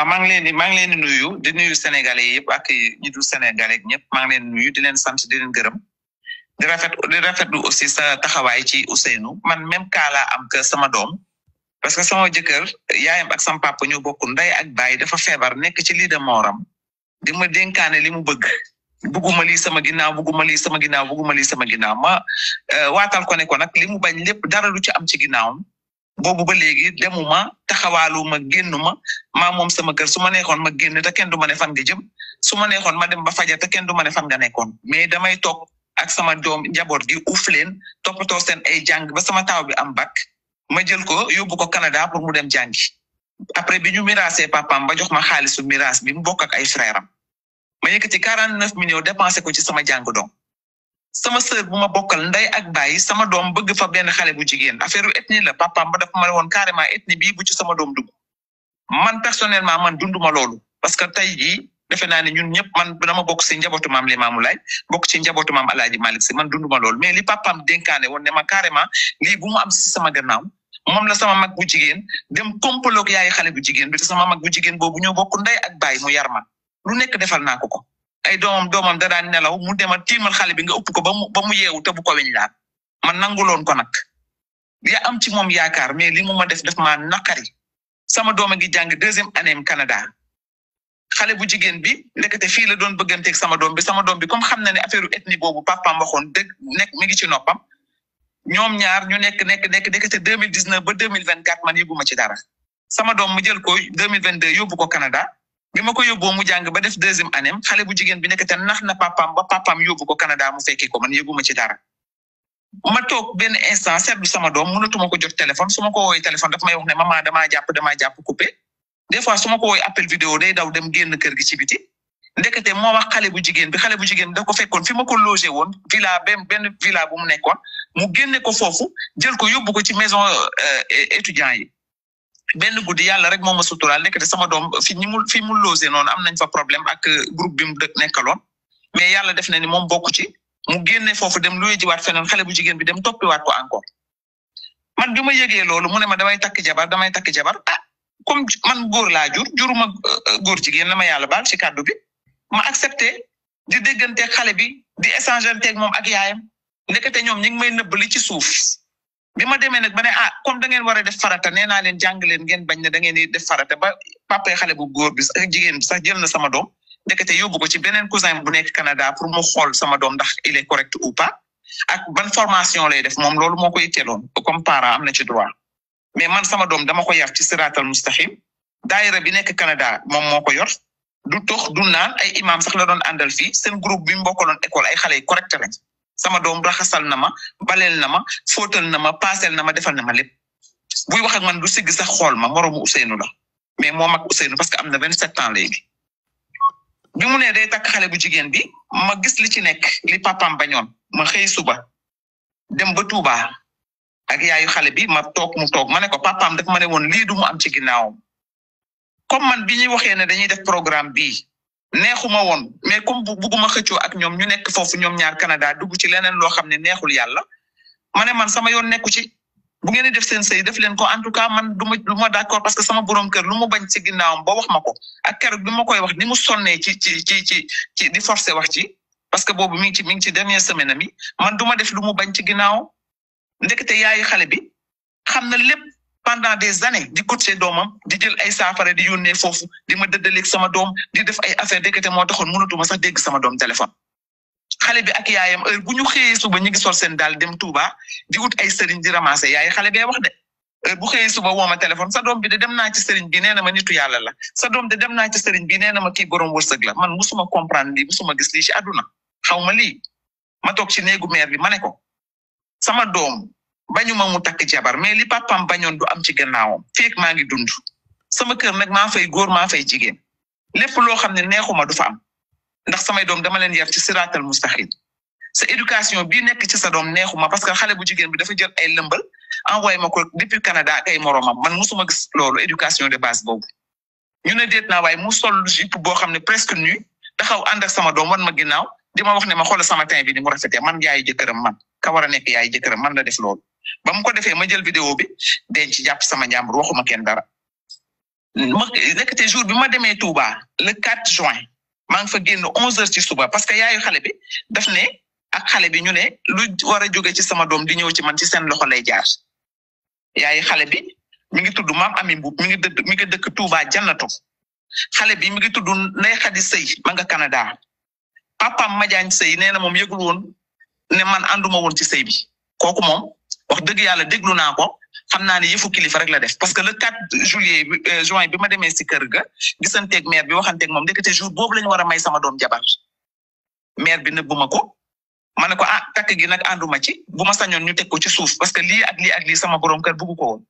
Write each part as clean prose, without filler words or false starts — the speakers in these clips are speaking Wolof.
maa ngi leen di nuyu di nuyu sénégalais yëpp ak ñi du sénégalais ñëpp maa ngi leen nuyu di leen sant di leen gërëm di rafetlu aussi sa taxawaay ci Ousseynou man même cas laa am que sama doom parce que sama jëkkër yaayam ak sama papa ñu bokk ndey ak baay dafa feebar nekk ci lii de mooram di ma dénkaane li mu bëgg bugguma lii sama ginnaaw bugguma lii sama ginnaaw bugguma lii sama ginnaaw ma waatal ko ne ko nag li mu bañ lépp dara lu ci am ci ginnaawam boobu ba léegi demuma taxawaaluma génnuma maa moom sama kër su ma neexoon ma génn te kenn du ma ne fan nga jëm su ma neexoon ma dem ba fajar te kenn du ma ne fan nga nekkoon mais damay toog ak sama doom njaboot gi uuf leen toppatoo seen ay jàng ba sama taaw bi am bac ma jël ko yóbbu ko Canada pour mu dem jàngi après bi ñu miraasee papaam ba jox ma xaalisu miraas bi mu bokk ak ay frère am ma yëkkati 49 millions dépensé ko ci sama jàng doom sama sœur bu ma bokkal ndey ak baay sama doom bëgg fa benn xale bu jigéen affaire ethnie la papaam ba dafa ma woon carrément ethnie bii bu ci sama doom dugg man personnellement man dunduma loolu parce que tey jii defe naa ne ñun ñëpp man dama bokk ci njabootu maam Limaamu Laay bokk ci njabootu maam Alaaji Malick Si man dunduma loolu mais li papaam dénkaane woon ne ma carrément lii bu mu am ci sama gannaaw moom la sama mag bu jigéen dem kompaloog yaay xale bu jigéen bi te sama mag bu jigéen boobu ñoo bokk ndey ak baay mu yar ma lu nekk defal naa ko ay doomam da daan nelaw mu demal tiimal xale bi nga upp ko ba mu yeewu te bu ko weñ laat man nanguloon ko nag ya am ci moom yaakaar mais li mu ma def ma naqari sama doom a ngi jàng 2e année Canada xale bu jigéen bi ndekete fii la doon bëgganteeg sama doom bi comme xam na ne affaire ethnie boobu papaam waxoon dëgg nekk mi ngi ci noppam ñoom ñaar ñu nekk ndekete 2019 ba 2024 man yóbbuma ci dara sama doom mu jël ko 2022 yóbbu ko Canada bi ma ko yóbboo mu jàng ba def 2e année xale bu jigéen bi nekkate nax na papaam ba papaam yóbbu ko Canada mu fekki ko man yóbbuma ci dara ma toog benn instant seetlu sama doom mënatuma ko jot téléphone su ma ko woowee téléphone daf may wax ne maman damaa jàpp coupé des fois su ma ko woowee appel vidéo day daw dem génn kër gi ci biti ndekete moo wax xale bu jigéen bi da ko fekkoon fi ma ko logé woon villa benn villa bu mu nekkoon mu génne ko foofu jël ko yóbbu ko ci maison étudiant yi benn guddi yàlla rek moo ma suturaal ndekete sama doom fi mu logé noonu am nañ fa problème ak groupe bi mu nekkaloon mais yàlla def na ni moom bokku ci mu génne foofu dem luy jiwaat feneen xale bu jigéen bi dem toppiwaat ko encore man bi ma yëgee loolu mu ne ma damay takk jabar comme man góor laa juruma góor jigéen la ma yàlla baal ci kàddu bi ma accepté di déggante xale bi di échanger teeg moom ak yaayam ndekete ñoom ñu ngi may nëbb li ci suuf bi ma demee nag ba ne comme da ngeen war a def farata nee naa leen jàng leen ngeen bañ ne da ngeen di def farata ba papa xale bu góor bi ak jigéen bi sax jël na sama doom ndekete yóbbu ko ci beneen cousin bu nekk Canada pour mu xool sama doom ndax il est correct ou pas ak ban formation lay def moom loolu moo ko yitteeloon comme parent am na ci droit mais man sama doom dama ko yar ci siraatal mustaqim daayira bi nekk Canada moom moo ko yor du tox du naan ay imam sax la doon àndal fii seen groupe bi mu bokkaloon école ay xale yu correct lañ sama doom raxasal na ma baleel na ma fóotal na ma paasel na ma defal na ma lépp buy wax ak man du sigg sax xool ma moroomu Ousseynou la mais moom ak Ousseynou parce que am na 27 ans léegi bi mu ne day takk xale bu jigéen bi ma gis li ci nekk li papam bañoon ma xëy suba dem ba Touba ak yaayu xale bi ma toog ma ne ko papaam daf ma ne woon lii du mu am ci ginnaawam comme man bi ñuy waxee ne dañuy def programme bii neexuma woon mais comme bugguma xëccoo ak ñoom ñu nekk foofu ñoom ñaar Canada dugg ci leneen loo xam ne neexul yàlla ma ne man sama yoon nekku ci bu ngeen di def seen sëy def leen ko en tout cas man du ma d'accord parce que sama borom kër lu mu bañ ci ginnaawam ba wax ma ko ak keroog bi ma koy wax ni mu sonnee ci di forcer wax ci parce que boobu mi ngi ci dernière semaine ami man du ma def lu mu bañ ci ginnaawam ndekete yaayu xale bi xam na lépp pendant des années di coacher doomam di jël ay saafara di yónnee foofu di ma dëddaleeg sama doom di def ay affaire ndekete moo taxoon mënatuma sax dégg sama doom téléphone xale bi ak yaayam heure bu ñu xëyee suba ñu ngi sol seen daal dem Touba di wut ay sëriñ di ramasser yaay xale bee wax de heure bu xëyee suba woo ma téléphone sa doom bi de dem naa ci sëriñ bi nee na ma nitu yàlla la sa doom de dem naa ci sëriñ bi nee na ma kii borom wërsëg la man musuma comprendre lii musuma gis lii ci àdduna xaw ma lii ma toog ci néegu mère bi ma ne ko sama doom bañuma mu takk jabar mais li papam bañoon du am ci gannaawam feek maa ngi dund sama kër nag maa fay góor maa fay jigéen lépp loo xam ne neexuma du fa am ndax samay doom dama leen yar ci siraatal mustaqim sa éducation bii nekk ci sa doom neexuma parce que xale bu jigéen bi dafa jël ay lëmbal envoyé ma ko depuis Canada ak ay moromam man musuma gis loolu éducation de base boobu ñu ne déet naa waaye mu sol jupe boo xam ne presque nu taxaw ànd ak sama doom wan ma ginnaaw di ma wax ne ma xoolal sama teint bi ni mu rafetee man yaayu jëkkëram man ka war a nekk yaayu jëkkëram man la def loolu ba mu ko defee ma jël vidéo bi denc jàpp sama njàmbur waxuma kenn dara ma nekkate jour bi ma demee Touba le 4 juin maa ngi fa génn 11h ci suba parce que yaayu xale bi daf ne ak xale bi ñu ne lu war a jóge ci sama doom di ñëw ci man ci seen loxo lay jaar yaayu xale bi mi ngi tudd Maam Ami Mbuub mi ngi dëkk Touba Jannatu xale bi mi ngi tudd Ndey Xadi Sëy ma nga Canada papam Madiagne Sëy nee na moom yëgul woon ne man ànduma woon ci sëy bi kooku moom wax dëgg yàlla déglu naa ko xam naa ne yëfu kilifa rek la def parce que le 4 juin bi ma demee si kër ga gisanteeg maire bi waxanteeg moom ndekete jour boobu la ñu war a may sama doom jabar maire bi nëbbu ma ko ma ne ko takk gi nag ànduma ci bu ma sañoon ñu teg ko ci suuf parce que lii ak lii sama borom kër buggu ko woon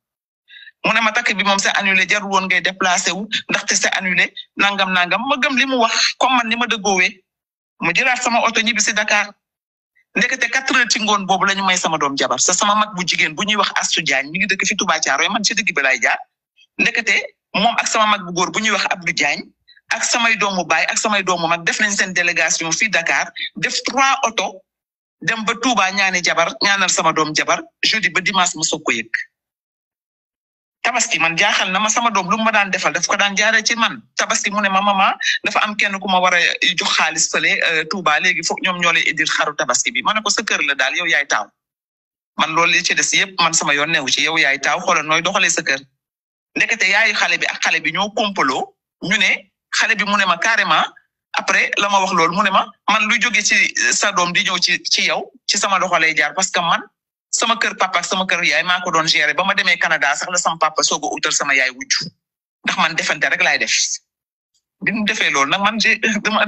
mu ne ma takk bi moom c'est annulé jarul woon ngay déplacé wu ndaxte c'est annulé nangam ma gëm li mu wax comme man ni ma dëggoowee ma jëlaat sama oto ñibbi si Dakar ndekete 4h ci ngoon boobu la ñu may sama doom jabar sama mag bu jigéen bu ñuy wax Astou Diagne mi ngi dëkk fi Touba Thiaroye man ci digg bi laay jaar ndekete moom ak sama mag bu góor bu ñuy wax Abdou Diagne ak samay doomu baay ak samay doomu mag def nañ seen délégation fii Dakar def 3 oto dem ba Touba ñaani jabar ñaanal sama doom jabar jeudi ba dimanche mu soog ko yëg tabaski man jaaxal na ma sama doom lu ma daan defal daf ko daan jaaree ci man tabaski mu ne ma mama dafa am kenn ku ma war a jox xaalis fële Touba léegi foog ñoom ñoo lay indil xaru tabaski bi ma ne ko sa kër la daal yow yaay taaw man loolu li ci des yëpp man sama yoon newu ci yow yaay taaw xoolal nooy doxalee sa kër ndekete yaayu xale bi ak xale bi ñoo kompaloo ñu ne xale bi mu ne ma carrément après la ma wax loolu mu ne ma man lu jóge ci sa doom di ñëw ci yow ci sama loxo lay jaar parce que man sama kër papa ak sama kër yaay maa ko doon gérer ba ma demee Canada sax la sama papa soog a utal sama yaay wujju ndax man defante rek laay def bi mu defee loolu nag man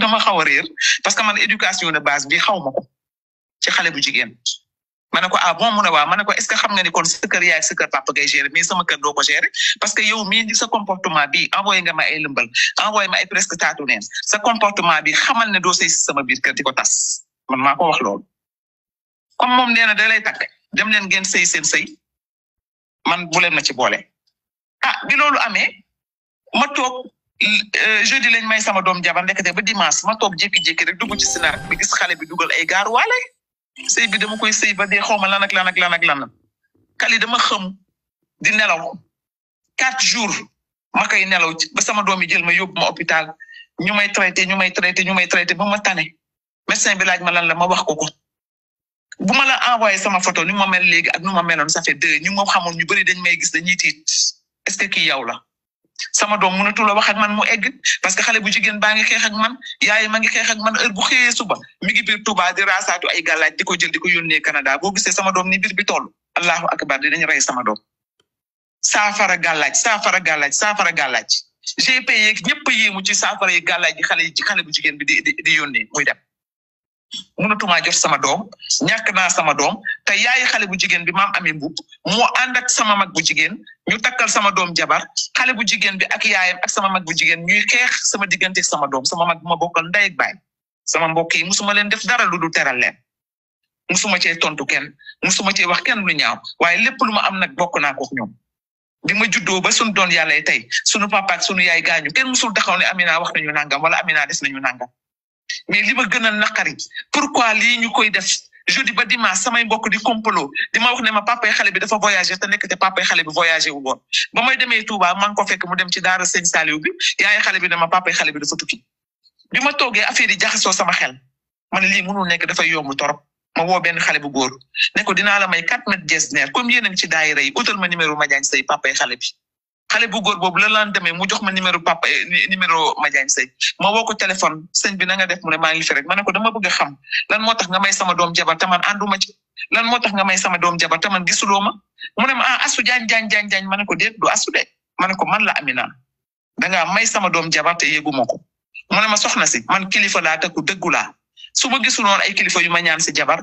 dama xaw a réer parce que man éducation de base bi xaw ma ko ci xale bu jigéen ma ne ko bon mu ne waaw ma ne ko est-ce que xam nga ni kon sa kër yaay ak sa kër papa ngay gérer mais sama kër doo ko gérer parce que yow mii sa comportement bi envoyé nga ma ay lëmbal envoyé ma ay presque taatu neen sa comportement bi xamal ne doo sëy si sama biir kër di ko tas man maa ko wax loolu comme moom nee na da lay takk dem leen ngeen sëy seen sëy man bu leen ma ci boole bi loolu amee ma toog jeudi lañ may sama doom jabar ndekete ba dimanche ma toog jékki-jékki rek dugg ci Sénat bi gis xale bi dugal ay gaar waale sëy bi dama koy sëy ba dee xaw ma lan ak lan kali dama xëm di nelaw 4 jours ma koy nelaw ba sama doom yi jël ma yóbbu ma hôpital ñu may traité ba ma tane médecin bi laaj ma lan la ma wax ko bu ma la envoyé sama photo ni ma mel léegi ak nu ma meloon ça fait 2 ñu ma xamul ñu bëri dañ may gis dañuy tiit est-ce que kii yow la sama doom mënatu la wax ak man mu egg parce que xale bu jigéen baa ngi xeex ak man yaay ma ngi xeex ak man heure bu xëyee suba mi ngi biir Touba di raasaatu ay gàllaaj di ko jël di ko yónnee Canada boo gisee sama doom ni biir bi toll allahu akbar dinañ rey sama doom saafara gàllaaj GP yeeg ñëpp yéemu ci saafara yi gàllaaj yi xale bu jigéen bi di yónnee muy dem mënatumaa jot sama doom ñàkk naa sama doom te yaay xale bu jigéen bi Maam Ami Mbuub moo ànd ak sama mag bu jigéen ñu takkal sama doom jabar xale bu jigéen bi ak yaayam ak sama mag bu jigéen ñuy xeex sama diggante sama doom sama mag bu ma bokkal ndey ak baay sama mbokk yi musuma leen def dara lu dul teral leen musuma cee tontu kenn musuma cee wax kenn lu ñaaw waaye lépp lu ma am nag bokk naa ko ñoom bi ma juddoo ba sunu doon yàlla tey sunu papa ak sunu yaay gaañu kenn musul taxaw ne Amina wax nañu nangam wala Amina des nañu nangam mais li ma gën a naqari pourquoi lii ñu koy def jeudi ba dimanche samay mbokk di complot di ma wax ne ma papay xale bi dafa voyagé te nekk te papay xale bi voyagé wu woon ba may demee Touba maa ngi ko fekk mu dem ci daara Sëñ Saliou bi yaay xale bi ne ma papay xale bi dafa tukki bi ma toogee affaire yi jaxasoo sama xel ma ne lii mënul nekk dafay yomb torop ma woo benn xale bu góor ne ko dinaa la may 4 mètres jesner comme yéen a ngi ci daayira yi utal ma numéro Madiagne Seye papay xale bi xale bu góor boobu la laan demee mu jox ma numéro Madiagne Seye ma woo ko téléphone sëñ bi na nga def mu ne maa ngi fi rek ma ne ko dama bëgg a xam lan moo tax nga may sama doom jabar taman ànduma ci lan moo tax nga may sama doom jabar taman gisuloo ma mu ne ma Astou Diagne ma ne ko déet du Astou de ma ne ko man la Amina dangaa may sama doom jabar te yéguma ko mu ne ma soxna si man kilifa laa te ku dëggu laa su ma gisuloon ay kilifa yu ma ñaan si jabar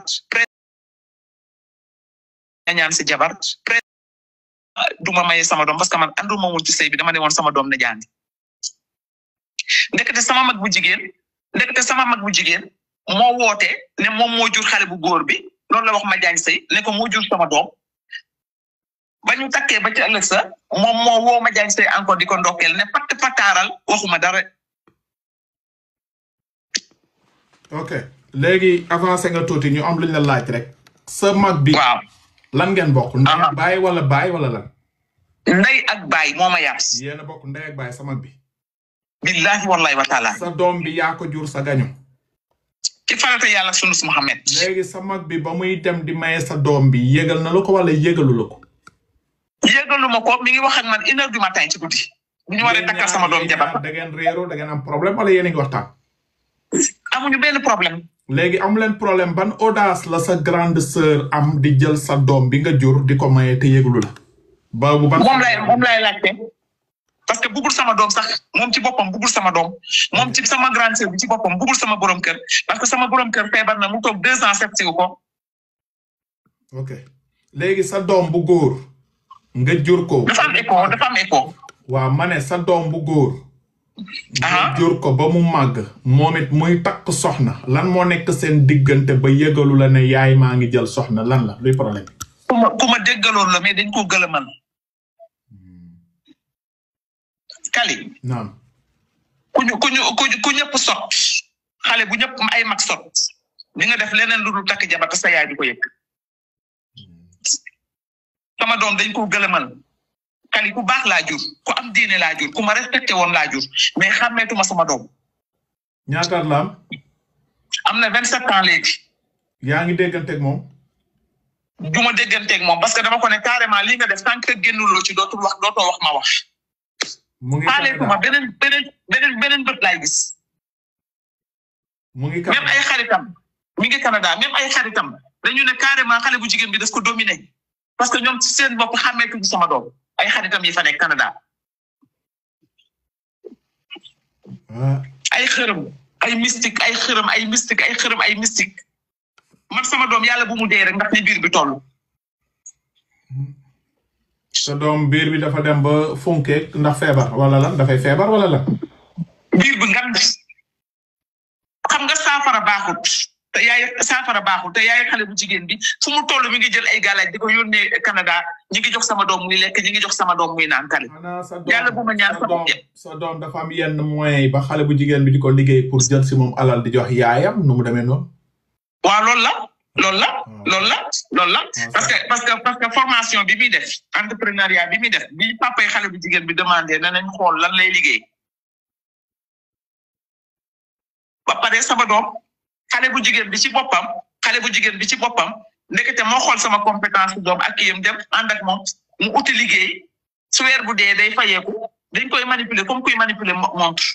duma maye sama doom parce que man ànduma woon ci sëy bi dama ne woon sama doom na jàngi ndekete sama mag bu jigéen moo woote ne moom moo jur xale bu góor bi loolu la wax Madiagne Seye ne ko moo jur sama doom ba ñu takkee ba ci ëllëg sa moom moo woo Madiagne Seye encore di ko ndokkeel ne pataaral waxuma dara. ok léegi avancé nga tuuti ñu am luñ la laaj rek. sa mag bi waaw. lan ngeen bokk. ndey baay wala lan. ndey ak baay moo ma yar. yéen a bokk ndey ak baay sa mag bi. billahi wallahi wa taala. sa doom bi yaa ko jur sa gañu. ci farata yàlla sunu Muhammad. léegi sa mag bi ba muy dem di maye sa doom bi yëgal na la ko wala yëgalu la ko. yëgalu ma ko mi ngi wax ak man 1h du matin ci guddi. bu ñu waree takkal sama doom jabar. da ngeen réeroo da ngeen am problème wala yéen a ngi waxtaan. amuñu benn problème. léegi amu leen problème ban audace la sa grande sœur am di jël sa doom bi nga jur di ko maye te yëglu la. boobu ban moom lay laajte parce que bugul sama doom sax moom ci boppam bugul sama doom moom ci sama grande sœur bi ci boppam bugul sama borom kër parce que sama borom kër feebar na mu toog 2 ans seet si ko. ok léegi sa doom bu góor nga jur ko. dafa am écho. waaw ma ne sa doom bu góor. nga jur ko ba mu màgg moom it muy takk soxna lan moo nekk seen diggante ba yëgalu la ne yaay maa ngi jël soxna lan la luy problème bi. ku ma déggaloon la mais dañ ko gëlëmal. Kali. naam. ku ñëpp sot xale bu ñëpp ay mag sot di nga def leneen lu dul takk jabar te sa yaay di ko yëg. sama doom dañ ko gëlëmal. Kali ku baax laa jur ku am diine laa jur ku ma respecté woon laa jur mais xàmmeetuma sama doom. ñaata la am. am na 27 ans léegi. yaa ngi dégganteeg moom. du ma dégganteeg moom parce que dama ko ne carrément li nga def tant que génnuloo ci dootoo wax ma wax. mu ngi xaaleetuma beneen bët laay gis. mu ngi même ay xaritam mi ngi Canada même ay xaritam dañu ne carrément xale bu jigéen bi daf ko dominé parce que ñoom ci seen bopp xàmmeetuñu sama doom. ay xaritam yi fa nekk Canada. ay xërëm ay mystique ay xërëm ay mystique ay xërëm ay mystique man sama doom yàlla bu mu dee rek ndax ni biir bi toll. sa doom biir bi dafa dem ba funkeek ndax feebar wala lan dafay feebar wala lan. biir bi ngand xam nga saafara baaxut te yaay xale bu jigéen bi fu mu toll mi ngi jël ay galaaj di ko yónnee Canada ñi ngi jox sama doom muy lekk ñi ngi jox sama doom muy naan Kali. yàlla bu ma ñaan sa doom dafa am yenn moyens yi ba xale bu jigéen bi di ko liggéey pour jël si moom alal di jox yaayam nu mu demee noonu. waaw loolu la parce que formation bi muy def entrepreneuriat bi muy def bi papay xale bu jigéen bi demandé nañ xool lan lay liggéey ba pare sama doom xale bu jigéen bi ci boppam ndekete moo xool sama compétence doom ak kiyam dem ànd ak moom mu uti liggéey su weer bu dee day fayeeku dañ koy manipuler comme kuy manipuler montre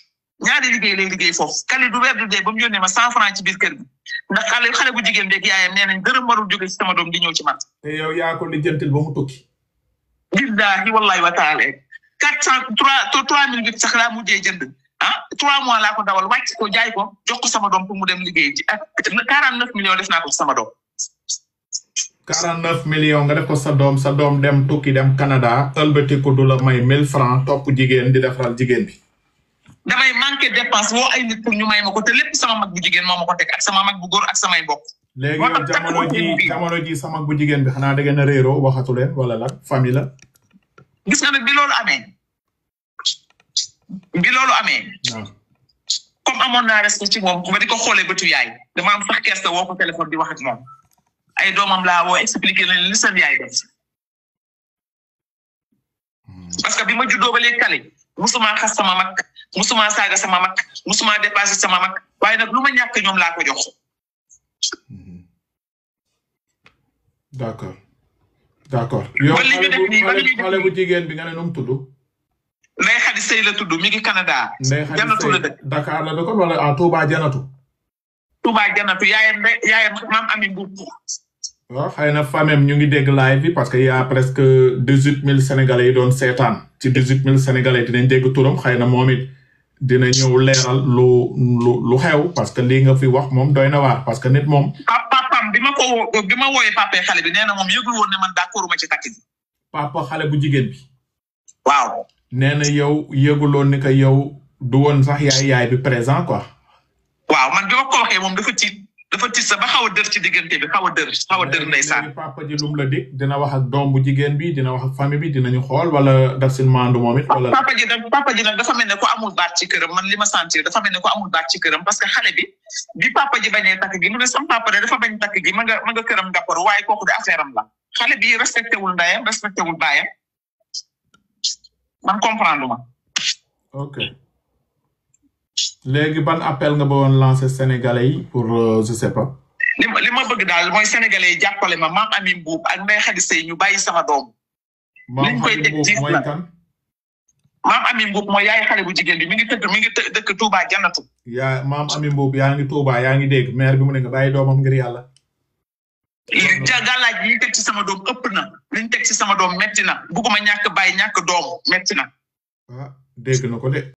ñaari liggéey lay liggéey foofu Kali du weer du dee ba mu yónnee ma 100 francs ci biir kër gi ndax xale bu jigéen beeg yaayam nee nañ dërëm warul jóge ci sama doom di ñëw ci man. te yow yaa ko lijjantil ba mu tukki. billahi wallahi wa taala 3008 sax laa mujjee jënd 3 mois laa ko dawal wàcc ko jaay ko jox ko sama doom pour mu dem liggéey ji ak 49 millions def naa ko ci sama doom. 49 millions nga def ko sa doom dem tukki dem Canada ëlbatiku du la may 1000 francs topp jigéen di defaral jigéen bi. damay manqué dépense woo ay nit pour ñu may ma ko te lépp sama mag bu jigéen moo ma ko teg ak sama mag bu góor ak samay mbokk. léegi yow jamono ji sama mag bu jigéen bi xanaa da ngeen a réeroo waxatu leen wala lan famille la. gis nga nag bi loolu amee. comme amoon naa respect ci moom ba di ko xoolee bëtu yaay dama am sax kersa woo ko téléphone di wax ak moom ay doomam laa woo expliqué leen li seen yaay def. parce que bi ma juddoo ba léegi Kali musuma xas sama mag musuma saaga sama mag musuma dépassé sama mag waaye nag lu ma ñàkk ñoom laa ko jox. d'accord. yow xale bu jigéen bi nga ne nu mu tudd. Ndeye Khady Seye la tudd mi ngi Canada. Janatu la dëkk Dakar la dëkk wala Touba Janatu. Touba Janatu yaayam maam Ami Mbuub. waaw xëy na famem ñu ngi dégg live bi parce que y a presque 18000 sénégalais yi doon seetaan ci 18000 sénégalais dinañ dégg turam xëy na moom it dina ñëw leeral lu xew parce que lii nga fi wax moom doy na waar parce que nit moom. papam bi ma wooyee papay xale bi nee na moom yëgul woon ne man d'accorduma ci takk ji. papa xale bu jigéen bi. waaw. nee na yow yëguloon ni que yow du woon sax yaay bi présent quoi. waaw man bi ma ko waxee moom dafa tiit sa ba xaw a dër ci diggante bi xaw a dër ndeysaan. papa ji lum la dig dina wax ak doom bu jigéen bi dina wax ak famille bi dinañu xool wala daf si maandu moom it wala. papa ji nag dafa mel ne ko amul baat ci këram man li ma sentir dafa mel ne ko amul baat ci këram parce que xale bi papa ji bañee takk gi mu ne sam papa de dafa bañ takk gi ma nga këram ngapparu waaye kooku de affaire am la xale bi respecté wul ndayam respecté wul baayam man comprendre ma. ok léegi ban appel nga bëggoon lancer sénégalais yi pour je sais pas. li ma bëgg daal mooy sénégalais yi jàppale ma Mame Amy Mboup ak Ndeye Khady Seye ñu bàyyi sama doom. liñ koy teg jiis la Mame Amy Mboup mooy yaay xale bu jigéen bi mi ngi dëkk Touba Jannatu. yaa Mame Amy Mboup yaa ngi Touba yaa ngi dégg maire bi mu ne nga bàyyi doomam ngir yàlla. gàllaaj liñ teg ci sama doom ëpp na liñ teg ci sama doom metti na bugguma ñàkk bàyyi ñàkk doom metti na. ah dégg na ko de.